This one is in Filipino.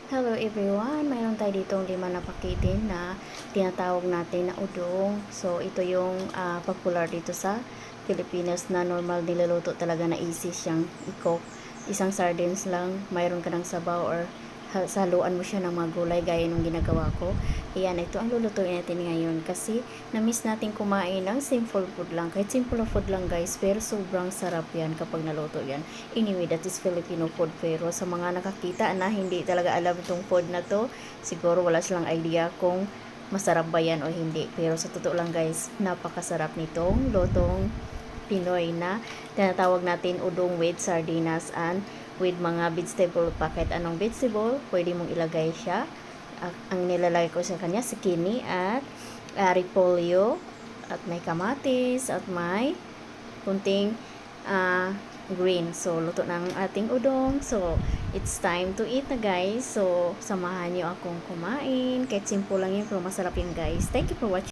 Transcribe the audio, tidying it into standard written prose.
Hello everyone! Mayroon tayo ditong 5 na pakitin na tinatawag natin na udong. So, ito yung popular dito sa Pilipinas na normal niluluto talaga na easy siyang i-cook. Isang sardines lang, mayroon ka ng sabaw or saluan mo siya ng mga gulay gaya nung ginagawa ko. Ayan, ito ang lulutuin natin ngayon kasi na-miss natin kumain ng simple food lang. Kahit simple food lang guys, pero sobrang sarap yan kapag naluto yan. Anyway, that is Filipino food. Pero sa mga nakakita na hindi talaga alam itong food na to, siguro wala silang idea kung masarap ba yan o hindi. Pero sa totoo lang guys, napakasarap nitong lutong Pinoy na tinatawag natin udong with sardinas and with mga vegetable packet. Anong vegetable? Pwede mong ilagay siya. Ang nilalagay ko sa kanya, zucchini at repolyo at may kamatis at may kunting green. So, luto ng ating udong. So, it's time to eat na guys. So, samahan nyo akong kumain. Kahit simple lang yun, pero masarap yun guys. Thank you for watching.